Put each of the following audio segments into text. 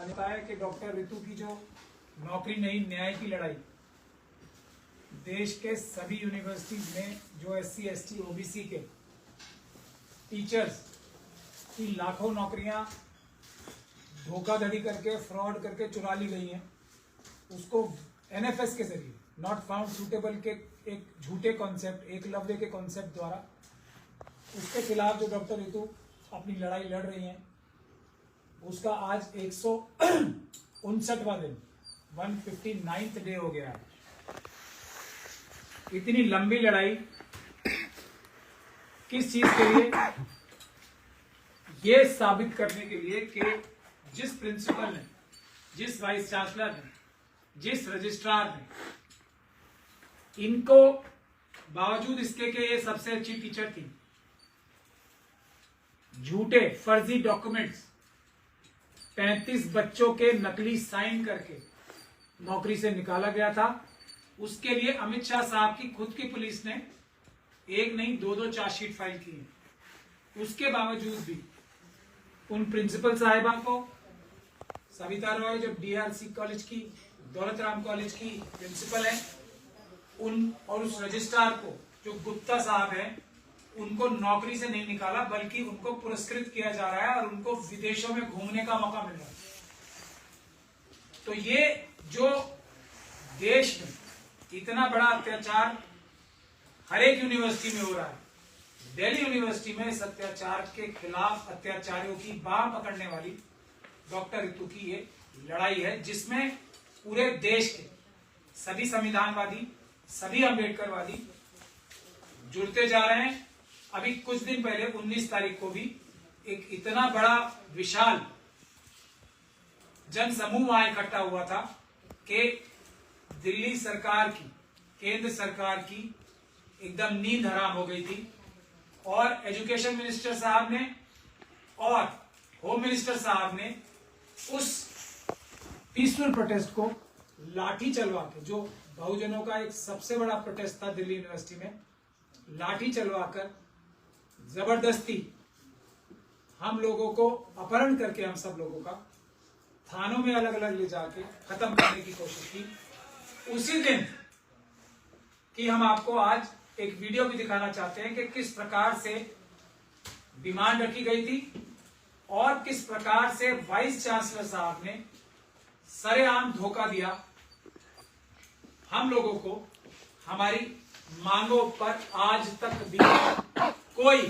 मैंने बताया कि डॉक्टर ऋतु की जो नौकरी नहीं न्याय की लड़ाई, देश के सभी यूनिवर्सिटीज में जो SC ST OBC के टीचर्स की लाखों नौकरियां धोखाधड़ी करके फ्रॉड करके चुरा ली गई हैं, उसको NFS के जरिए नॉट फाउंड सूटेबल के एक झूठे कॉन्सेप्ट, एकलव्य के कॉन्सेप्ट द्वारा उसके खिलाफ जो डॉक्टर ऋतु अपनी लड़ाई लड़ रही हैं, उसका आज 159वां दिन 159th डे हो गया है। इतनी लंबी लड़ाई किस चीज के लिए? ये साबित करने के लिए कि जिस प्रिंसिपल ने, जिस वाइस चांसलर ने, जिस रजिस्ट्रार ने, इनको बावजूद इसके कि ये सबसे अच्छी टीचर थी, झूठे फर्जी डॉक्यूमेंट्स 35 बच्चों के नकली साइन करके नौकरी से निकाला गया था। उसके लिए अमित शाह साहब की खुद की पुलिस ने एक नहीं दो चार्जशीट फाइल की है। उसके बावजूद भी उन प्रिंसिपल साहिबा को, सविता रॉय जो DRC कॉलेज की, दौलत राम कॉलेज की प्रिंसिपल है, उन और उस रजिस्ट्रार को जो गुप्ता साहब है, उनको नौकरी से नहीं निकाला बल्कि उनको पुरस्कृत किया जा रहा है और उनको विदेशों में घूमने का मौका मिल रहा है। तो ये जो देश में इतना बड़ा अत्याचार हर एक यूनिवर्सिटी में हो रहा है, दिल्ली यूनिवर्सिटी में इस अत्याचार के खिलाफ अत्याचारियों की बाह पकड़ने वाली डॉक्टर ऋतु की ये लड़ाई है, जिसमें पूरे देश के सभी संविधानवादी, सभी अम्बेडकरवादी जुड़ते जा रहे हैं। अभी कुछ दिन पहले 19 तारीख को भी एक इतना बड़ा विशाल जन समूह वहां इकट्ठा हुआ था कि दिल्ली सरकार की, केंद्र सरकार की एकदम नींद हराम हो गई थी और एजुकेशन मिनिस्टर साहब ने और होम मिनिस्टर साहब ने उस पीसफुल प्रोटेस्ट को लाठी चलवा के, जो बहुजनों का एक सबसे बड़ा प्रोटेस्ट था दिल्ली यूनिवर्सिटी में, लाठी चलवाकर जबरदस्ती हम लोगों को अपहरण करके, हम सब लोगों का थानों में अलग अलग ले जाके खत्म करने की कोशिश की। उसी दिन की हम आपको आज एक वीडियो भी दिखाना चाहते हैं कि किस प्रकार से डिमांड रखी गई थी और किस प्रकार से वाइस चांसलर साहब ने सरेआम धोखा दिया हम लोगों को। हमारी मांगों पर आज तक भी कोई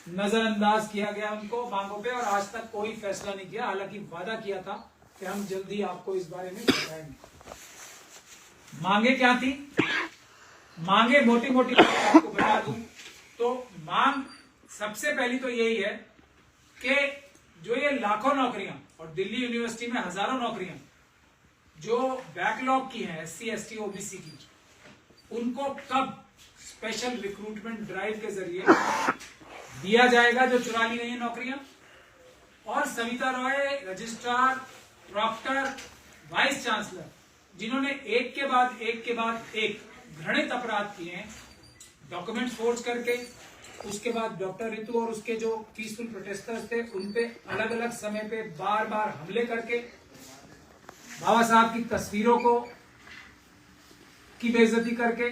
नजरअंदाज किया गया उनको मांगों पे, और आज तक कोई फैसला नहीं किया। हालांकि वादा किया था कि हम जल्दी आपको इस बारे में बताएंगे। मांगे क्या थी? मांगे मोटी मोटी आपको बता दूं तो मांग सबसे पहली तो यही है कि जो ये लाखों नौकरियां और दिल्ली यूनिवर्सिटी में हजारों नौकरियां जो बैकलॉग की हैं SC ST OBC की, उनको कब स्पेशल रिक्रूटमेंट ड्राइव के जरिए दिया जाएगा जो चुरा ली गई है नौकरियां। और Savita Roy, registrar, proctor, vice chancellor, जिन्होंने एक के बाद एक घृणित अपराध किए हैं, डॉक्यूमेंट फोर्ज करके, उसके बाद डॉक्टर ऋतु और उसके जो पीसफुल प्रोटेस्टर्स थे उन पे अलग अलग समय पे बार बार हमले करके, बाबा साहब की तस्वीरों को की बेइज्जती करके,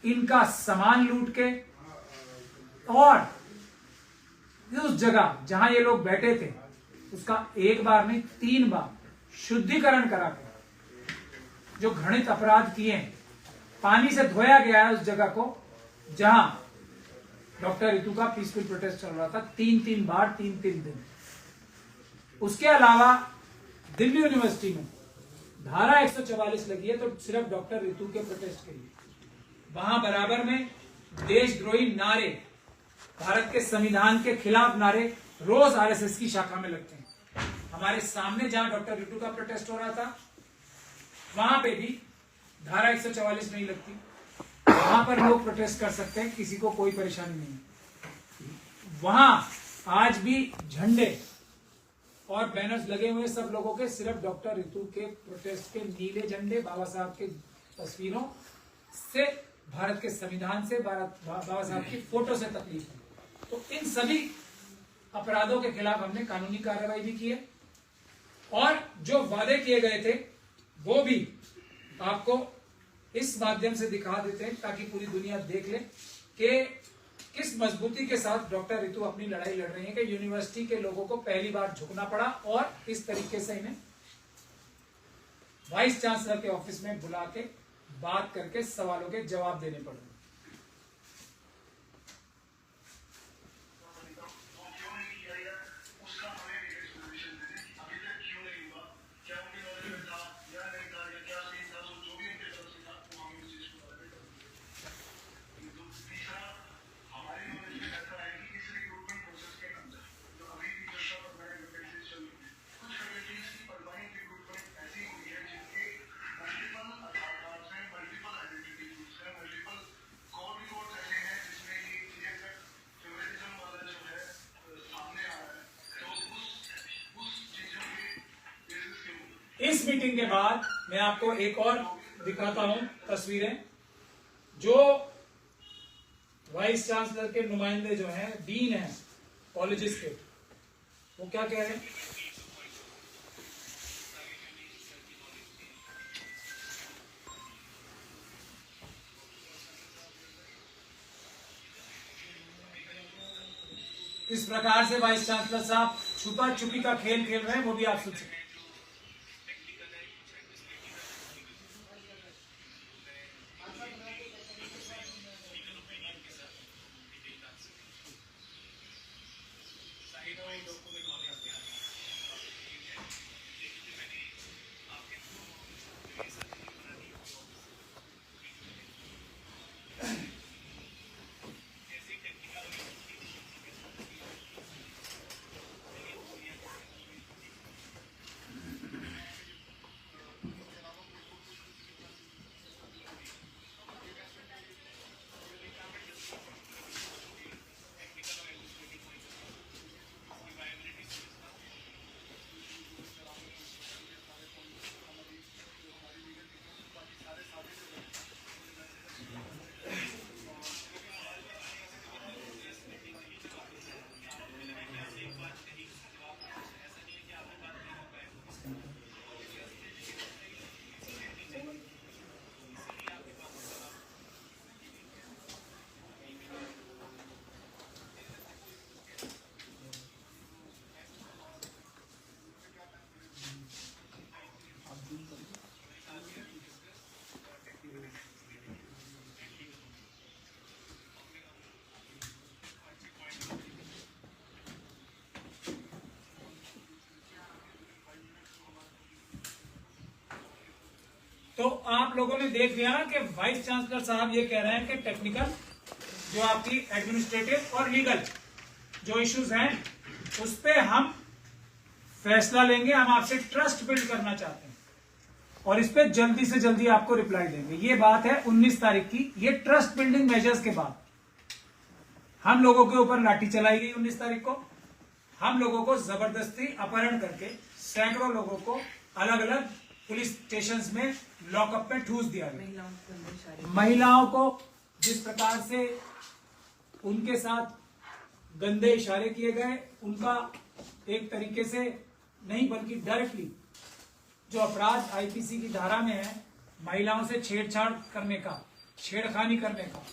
इनका सामान लूट के, और उस जगह जहां ये लोग बैठे थे उसका एक बार नहीं 3 बार शुद्धिकरण करा के जो घृणित अपराध किए हैं, पानी से धोया गया है उस जगह को जहां डॉक्टर ऋतु का पीसफुल प्रोटेस्ट चल रहा था, 3 बार 3 दिन। उसके अलावा दिल्ली यूनिवर्सिटी में धारा 144 लगी है तो सिर्फ डॉक्टर ऋतु के प्रोटेस्ट के लिए। वहां बराबर में देशद्रोही नारे, भारत के संविधान के खिलाफ नारे रोज RSS की शाखा में लगते हैं। हमारे सामने जहां डॉक्टर ऋतु का प्रोटेस्ट हो रहा था वहां पे भी धारा 144 नहीं लगती, वहां पर लोग प्रोटेस्ट कर सकते हैं, किसी को कोई परेशानी नहीं। वहां आज भी झंडे और बैनर्स लगे हुए सब लोगों के, सिर्फ डॉक्टर ऋतु के प्रोटेस्ट के नीले झंडे, बाबा साहब के तस्वीरों से, भारत के संविधान से, बाबा साहब की फोटो से तकलीफ है। तो इन सभी अपराधों के खिलाफ हमने कानूनी कार्रवाई भी की है और जो वादे किए गए थे वो भी आपको इस माध्यम से दिखा देते हैं ताकि पूरी दुनिया देख ले कि किस मजबूती के साथ डॉक्टर रितु अपनी लड़ाई लड़ रही है कि यूनिवर्सिटी के लोगों को पहली बार झुकना पड़ा और इस तरीके से इन्हें वाइस चांसलर के ऑफिस में बुला के बात करके सवालों के जवाब देने पड़े। इस मीटिंग के बाद मैं आपको एक और दिखाता हूं तस्वीरें, जो वाइस चांसलर के नुमाइंदे जो हैं, डीन हैं कॉलेजेस के, वो क्या कह रहे हैं। इस प्रकार से वाइस चांसलर साहब छुपा छुपी का खेल खेल रहे हैं, वो भी आप सुन सकते हैं। तो आप लोगों ने देख लिया ना कि वाइस चांसलर साहब ये कह रहे हैं कि टेक्निकल जो आपकी एडमिनिस्ट्रेटिव और लीगल जो इश्यूज हैं उस पे हम फैसला लेंगे, हम आपसे ट्रस्ट बिल्ड करना चाहते हैं और इस पे जल्दी से जल्दी आपको रिप्लाई देंगे। ये बात है 19 तारीख की। ये ट्रस्ट बिल्डिंग मेजर्स के बाद हम लोगों के ऊपर लाठी चलाई गई 19 तारीख को। हम लोगों को जबरदस्ती अपहरण करके सैकड़ों लोगों को अलग अलग पुलिस स्टेशन में लॉकअप में ठूस दिया गया। महिलाओं को जिस प्रकार से उनके साथ गंदे इशारे किए गए, उनका एक तरीके से नहीं बल्कि डायरेक्टली जो अपराध आईपीसी की धारा में है, महिलाओं से छेड़छाड़ करने का, छेड़खानी करने का,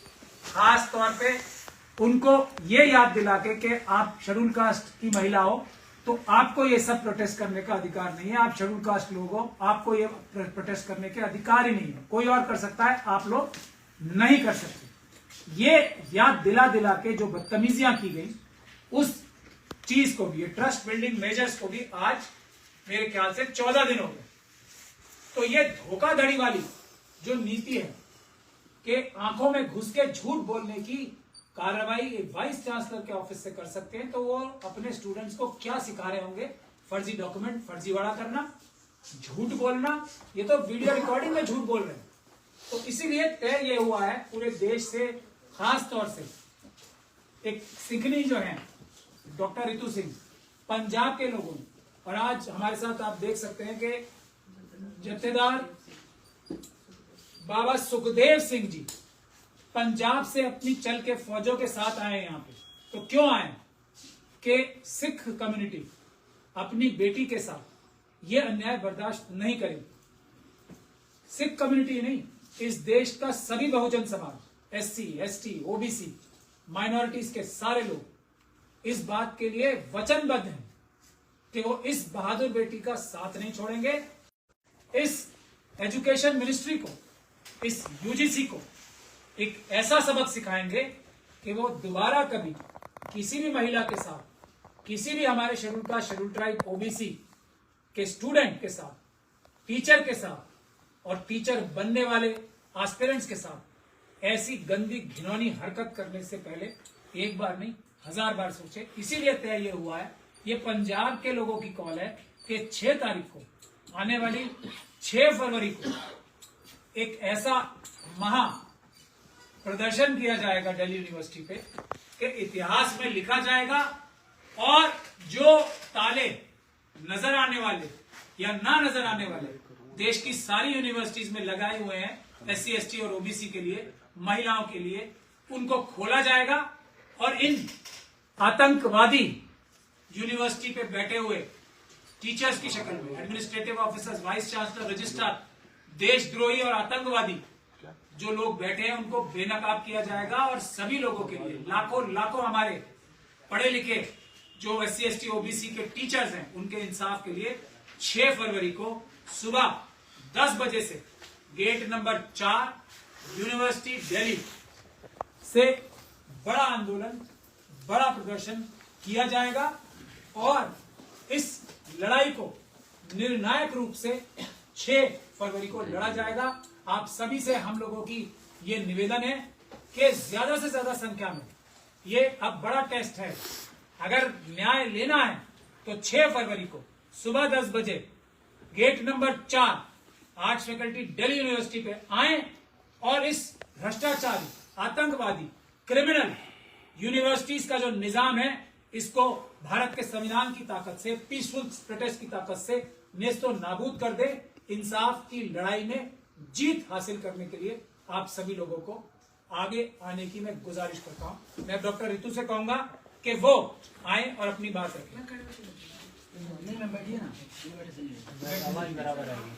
खास तौर पे उनको ये याद दिला के आप शेड्यूल कास्ट की महिला हो तो आपको ये सब प्रोटेस्ट करने का अधिकार नहीं है, आप शेड्यूल कास्ट लोग हो, आपको ये प्रोटेस्ट करने के अधिकार ही नहीं है। कोई और कर सकता है, आप लोग नहीं कर सकते। ये याद दिला दिला के जो बदतमीजियां की गई उस चीज को भी, ये ट्रस्ट बिल्डिंग मेजर्स को भी आज मेरे ख्याल से 14 दिन हो गए। तो ये धोखाधड़ी वाली जो नीति है कि आंखों में घुस के झूठ बोलने की कार्रवाई वाइस चांसलर के ऑफिस से कर सकते हैं, तो वो अपने स्टूडेंट्स को क्या सिखा रहे होंगे। फर्जी डॉक्यूमेंट फर्जीवाड़ा करना, झूठ बोलना, ये तो वीडियो रिकॉर्डिंग में झूठ बोल रहे हैं। तो इसीलिए तय ये हुआ है पूरे देश से, खास तौर से एक सिखनी जो है डॉक्टर रितु सिंह, पंजाब के लोगों ने, और आज हमारे साथ आप देख सकते हैं कि जत्थेदार बाबा सुखदेव सिंह जी पंजाब से अपनी चल के फौजों के साथ आए यहाँ पे। तो क्यों आए कि सिख कम्युनिटी अपनी बेटी के साथ ये अन्याय बर्दाश्त नहीं करेगी। सिख कम्युनिटी नहीं, इस देश का सभी Bahujan Samaj, SC, ST, OBC, minorities के सारे लोग इस बात के लिए वचनबद्ध हैं कि वो इस बहादुर बेटी का साथ नहीं छोड़ेंगे। इस एजुकेशन मिनिस्ट्री को, इस UGC को एक ऐसा सबक सिखाएंगे कि वो दोबारा कभी किसी भी महिला के साथ, किसी भी हमारे schedule caste, schedule tribe, OBC के स्टूडेंट के साथ, टीचर के साथ और टीचर बनने वाले एस्पिरेंट्स के साथ ऐसी गंदी घिनौनी हरकत करने से पहले एक बार नहीं 1000 बार सोचे। इसीलिए तय ये हुआ है, ये पंजाब के लोगों की कॉल है कि 6 तारीख को, आने वाली 6 फरवरी को एक ऐसा महा प्रदर्शन किया जाएगा दिल्ली यूनिवर्सिटी पे कि इतिहास में लिखा जाएगा और जो ताले नजर आने वाले या ना नजर आने वाले देश की सारी यूनिवर्सिटीज में लगाए हुए हैं SC, ST और OBC के लिए, महिलाओं के लिए, उनको खोला जाएगा और इन आतंकवादी यूनिवर्सिटी पे बैठे हुए टीचर्स की शक्ल में, administrative officers, vice chancellor, registrar, देशद्रोही और आतंकवादी जो लोग बैठे हैं उनको बेनकाब किया जाएगा। और सभी लोगों के लिए, लाखों हमारे पढ़े लिखे जो SC, ST, OBC के टीचर्स हैं, उनके इंसाफ के लिए 6 फरवरी को सुबह 10 बजे से गेट नंबर 4 यूनिवर्सिटी दिल्ली से बड़ा आंदोलन, बड़ा प्रदर्शन किया जाएगा और इस लड़ाई को निर्णायक रूप से 6 फरवरी को लड़ा जाएगा। आप सभी से हम लोगों की ये निवेदन है कि ज्यादा से ज्यादा संख्या में, ये अब बड़ा टेस्ट है, अगर न्याय लेना है तो 6 फरवरी को सुबह 10 बजे gate number 4 arts faculty Delhi university पे आए और इस भ्रष्टाचारी, आतंकवादी, क्रिमिनल यूनिवर्सिटीज का जो निजाम है, इसको भारत के संविधान की ताकत से, पीसफुल प्रोटेस्ट की ताकत से नेस्तो नाबूद कर दे। इंसाफ की लड़ाई में जीत हासिल करने के लिए आप सभी लोगों को आगे आने की मैं गुजारिश करता हूं। मैं डॉक्टर रितु से कहूंगा कि वो आए और अपनी बात रखें। आवाज बराबर आएगी।